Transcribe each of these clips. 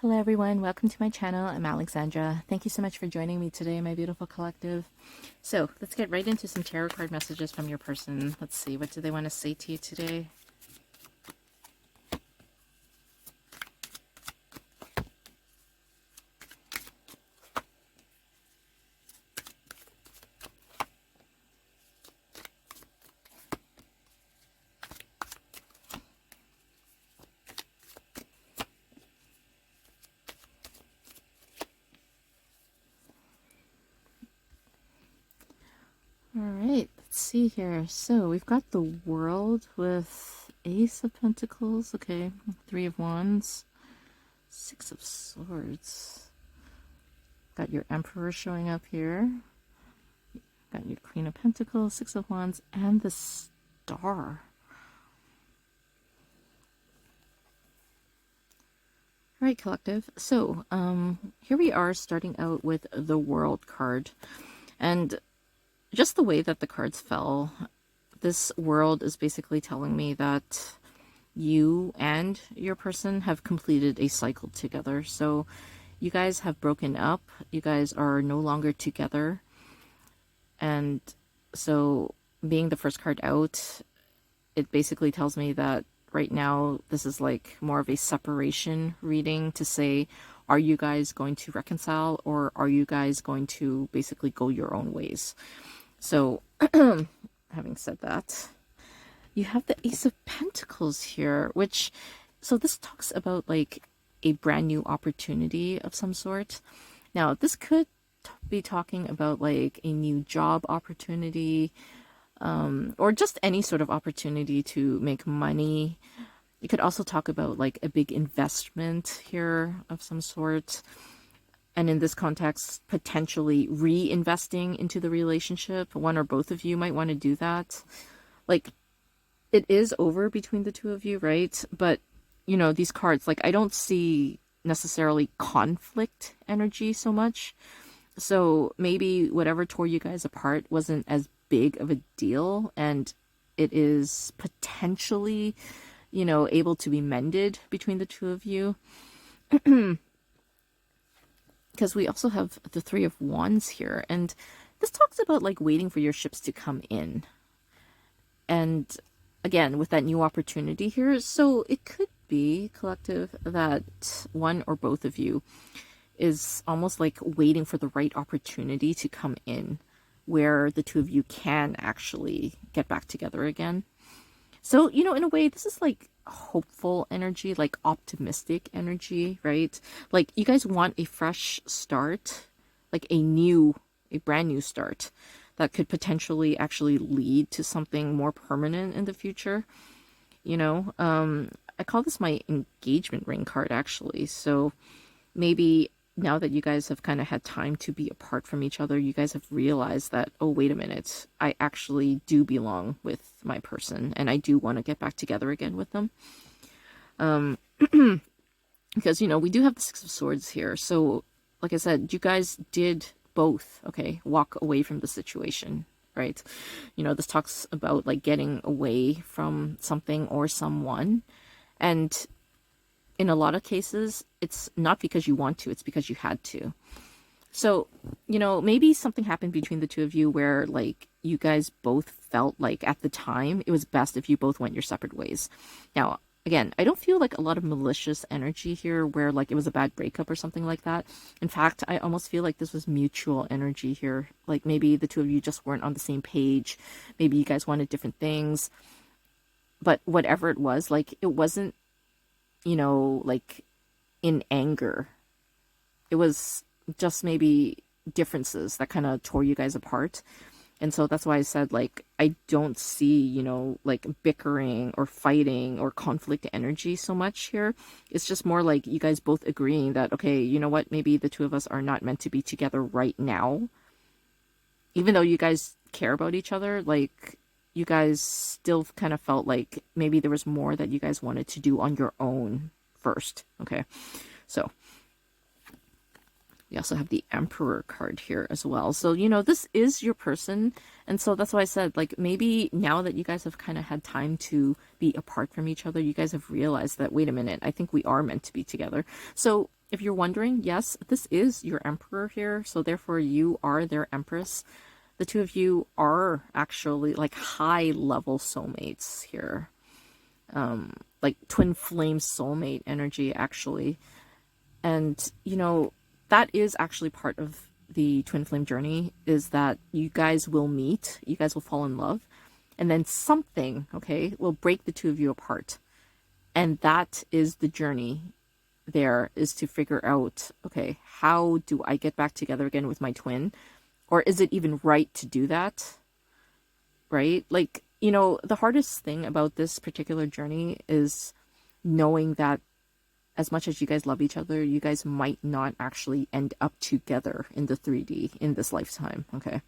Hello everyone, welcome to my channel. I'm Alexandra. Thank you so much for joining me today, my beautiful collective. So let's get right into some tarot card messages from your person. Let's see, what do they want to say to you today? Alright, let's see here. So we've got the World with Ace of Pentacles, okay, Three of Wands, Six of Swords. Got your Emperor showing up here. Got your Queen of Pentacles, Six of Wands, and the Star. All right, collective. So here we are starting out with the World card. And just the way that the cards fell, this World is basically telling me that you and your person have completed a cycle together. So you guys have broken up. You guys are no longer together. And so being the first card out, it basically tells me that right now this is like more of a separation reading to say, are you guys going to reconcile or are you guys going to basically go your own ways? So having said that, you have the Ace of Pentacles here, which, so this talks about like a brand new opportunity of some sort. Now, this could be talking about like a new job opportunity, or just any sort of opportunity to make money. You could also talk about like a big investment here of some sort. And in this context, potentially reinvesting into the relationship. One or both of you might want to do that. Like, it is over between the two of you, right? But, you know, these cards, like, I don't see necessarily conflict energy so much. So maybe whatever tore you guys apart wasn't as big of a deal, and it is potentially, you know, able to be mended between the two of you. Because we also have the Three of Wands here, and this talks about like waiting for your ships to come in. And again, with that new opportunity here, so it could be, collective, that one or both of you is almost like waiting for the right opportunity to come in where the two of you can actually get back together again. So, you know, in a way, this is like hopeful energy, like optimistic energy, right? Like you guys want a fresh start, like a brand new start that could potentially actually lead to something more permanent in the future. You know, I call this my engagement ring card actually. So maybe now that you guys have kind of had time to be apart from each other, you guys have realized that, oh, wait a minute, I actually do belong with my person and I do want to get back together again with them. Because, you know, we do have the Six of Swords here. So, like I said, you guys did both, okay, walk away from the situation, right? You know, this talks about like getting away from something or someone. And in a lot of cases, it's not because you want to, it's because you had to. So, you know, maybe something happened between the two of you where like you guys both felt like at the time it was best if you both went your separate ways. Now, again, I don't feel like a lot of malicious energy here where like it was a bad breakup or something like that. In fact, I almost feel like this was mutual energy here. Like maybe the two of you just weren't on the same page. Maybe you guys wanted different things. But whatever it was, like it wasn't, you know, like in anger. It was just maybe differences that kind of tore you guys apart. And so that's why I said, like, I don't see, you know, like bickering or fighting or conflict energy so much here. It's just more like you guys both agreeing that, okay, you know what, maybe the two of us are not meant to be together right now. Even though you guys care about each other, like, you guys still kind of felt like maybe there was more that you guys wanted to do on your own first. Okay, so we also have the Emperor card here as well. So, you know, this is your person. And so that's why I said, like, maybe now that you guys have kind of had time to be apart from each other, you guys have realized that, wait a minute, I think we are meant to be together. So if you're wondering, yes, this is your emperor here, so therefore you are their empress. The two of you are actually like high level soulmates here. Like twin flame soulmate energy, actually. And, that is actually part of the twin flame journey, is that you guys will meet, you guys will fall in love, and then something, okay, will break the two of you apart. And that is the journey there, is to figure out, okay, how do I get back together again with my twin? Or is it even right to do that? Right? Like, the hardest thing about this particular journey is knowing that as much as you guys love each other, you guys might not actually end up together in the 3D in this lifetime. Okay.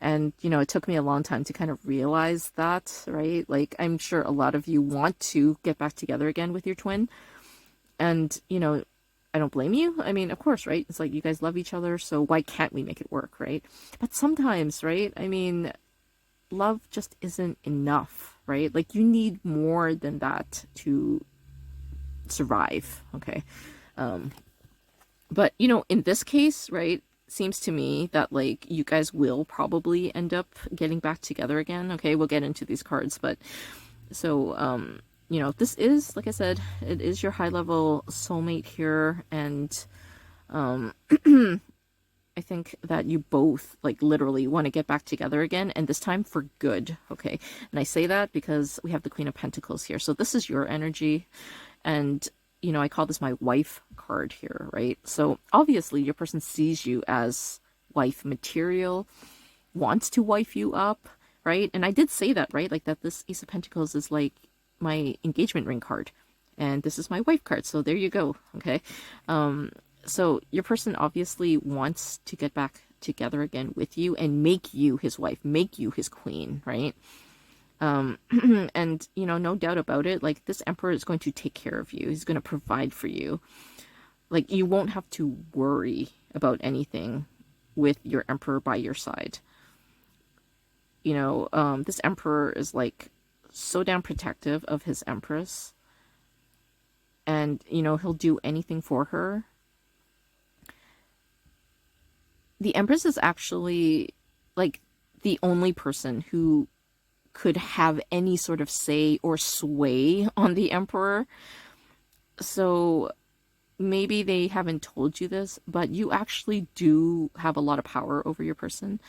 And, it took me a long time to kind of realize that, right? Like, I'm sure a lot of you want to get back together again with your twin. And, I don't blame you. I mean, of course, right? It's like you guys love each other, so why can't we make it work, right? But sometimes, right? I mean, love just isn't enough, right? Like, you need more than that to survive, okay? But, in this case, right, seems to me that, like, you guys will probably end up getting back together again, okay? We'll get into these cards, but so, this is, like I said, it is your high-level soulmate here, and I think that you both, like, literally want to get back together again, and this time for good, okay? And I say that because we have the Queen of Pentacles here, so this is your energy, and, I call this my wife card here, right? So, obviously, your person sees you as wife material, wants to wife you up, right? And I did say that, right? Like, that this Ace of Pentacles is, like, my engagement ring card, and this is my wife card, so there you go, okay? So your person obviously wants to get back together again with you and make you his wife, make you his queen, right? And, no doubt about it, like, this emperor is going to take care of you. He's going to provide for you. Like, you won't have to worry about anything with your emperor by your side. This emperor is, like, so damn protective of his empress. And, he'll do anything for her. The empress is actually, like, the only person who could have any sort of say or sway on the emperor. So maybe they haven't told you this, but you actually do have a lot of power over your person.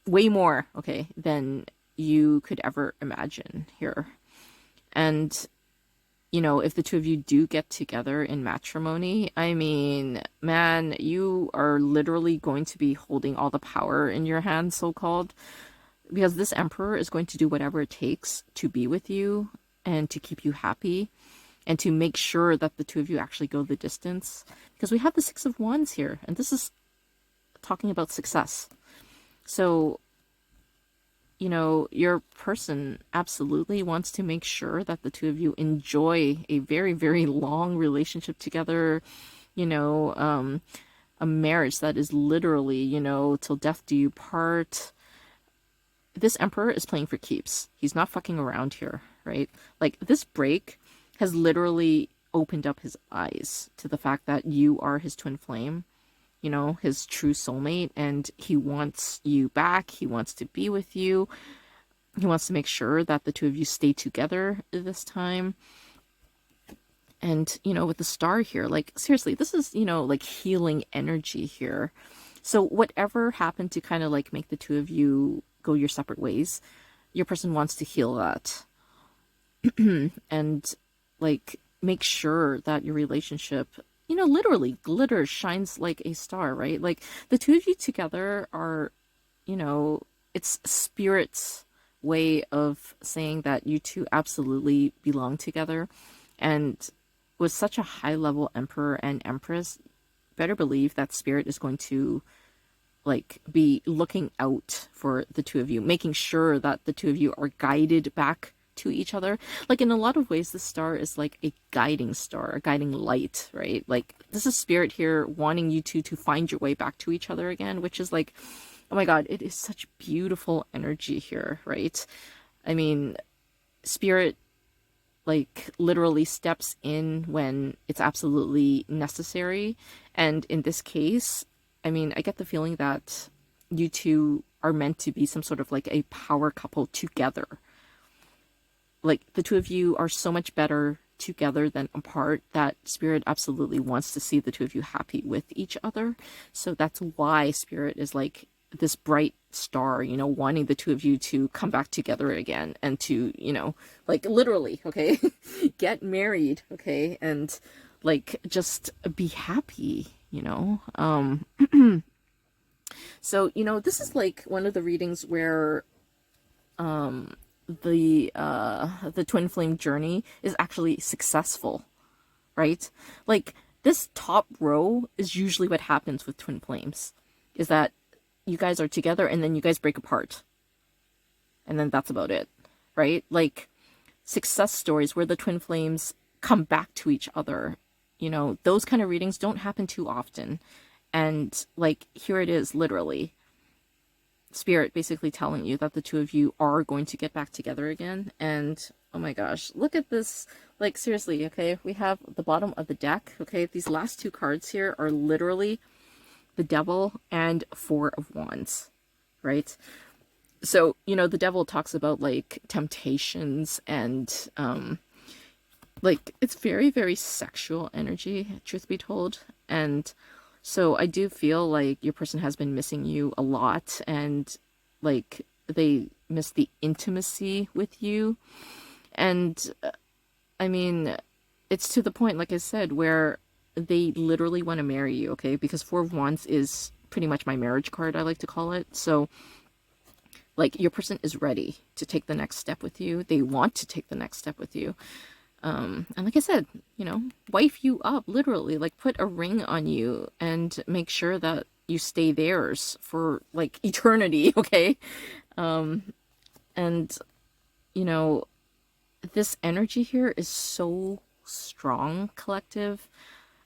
Way more, okay, than you could ever imagine here. And, if the two of you do get together in matrimony, I mean, man, you are literally going to be holding all the power in your hands, so-called, because this emperor is going to do whatever it takes to be with you and to keep you happy and to make sure that the two of you actually go the distance. Because we have the Six of Wands here, and this is talking about success. So, your person absolutely wants to make sure that the two of you enjoy a very, very long relationship together, a marriage that is literally, till death do you part. This emperor is playing for keeps. He's not fucking around here, right? Like, this break has literally opened up his eyes to the fact that you are his twin flame, his true soulmate, and he wants you back. He wants to be with you. He wants to make sure that the two of you stay together this time. And, with the star here, like, seriously, this is, like, healing energy here. So whatever happened to kind of, like, make the two of you go your separate ways, your person wants to heal that. And, like, make sure that your relationship, literally glitters, shines like a star, right? Like, the two of you together are, it's spirit's way of saying that you two absolutely belong together. And with such a high level emperor and empress, better believe that spirit is going to, like, be looking out for the two of you, making sure that the two of you are guided back to each other. Like, in a lot of ways, the star is like a guiding star, a guiding light, right? Like, this is spirit here wanting you two to find your way back to each other again, which is like, oh my god, it is such beautiful energy here, right? I mean, spirit like literally steps in when it's absolutely necessary. And in this case, I mean, I get the feeling that you two are meant to be some sort of like a power couple together. Like the two of you are so much better together than apart that Spirit absolutely wants to see the two of you happy with each other. So that's why Spirit is like this bright star, you know, wanting the two of you to come back together again and to, you know, like literally, okay, get married, okay, and like just be happy, you know. So, you know, this is like one of the readings where the twin flame journey is actually successful, right? Like this top row is usually what happens with twin flames, is that you guys are together and then you guys break apart. And then that's about it, right? Like success stories where the twin flames come back to each other, you know, those kind of readings don't happen too often. And like here it is, literally Spirit basically telling you that the two of you are going to get back together again. And oh my gosh, look at this. Like seriously, okay, we have the bottom of the deck. Okay, these last two cards here are literally the Devil and Four of Wands, right? So, you know, the Devil talks about like temptations and like it's very, very sexual energy, truth be told. And so I do feel like your person has been missing you a lot, and like they miss the intimacy with you. And I mean, it's to the point, like I said, where they literally want to marry you, okay? Because Four of Wands is pretty much my marriage card, I like to call it. So like your person is ready to take the next step with you. They want to take the next step with you. And like I said, you know, wife you up, literally, like put a ring on you and make sure that you stay theirs for like eternity, okay? And, you know, this energy here is so strong, collective.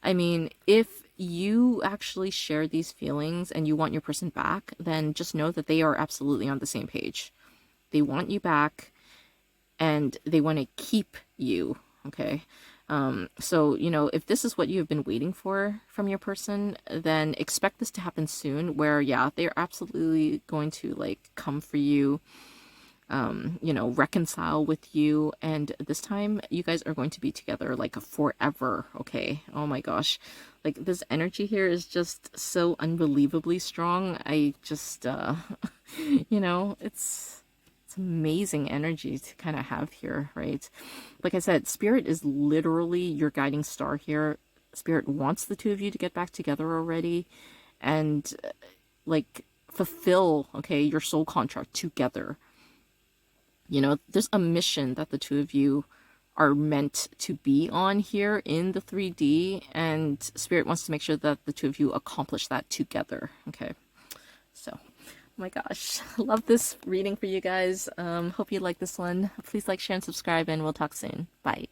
I mean, if you actually share these feelings and you want your person back, then just know that they are absolutely on the same page. They want you back and they want to keep you, okay? So, you know, if this is what you have been waiting for from your person, then expect this to happen soon, where, yeah, they're absolutely going to, like, come for you, you know, reconcile with you, and this time you guys are going to be together, like, forever, okay? Oh my gosh. Like, this energy here is just so unbelievably strong. I just, you know, it's amazing energy to kind of have here, right? Like I said, Spirit is literally your guiding star here. Spirit wants the two of you to get back together already and like fulfill, okay, your soul contract together. You know, there's a mission that the two of you are meant to be on here in the 3D, and Spirit wants to make sure that the two of you accomplish that together, okay? So oh my gosh, love this reading for you guys. Hope you like this one. Please like, share, and subscribe, and we'll talk soon. Bye.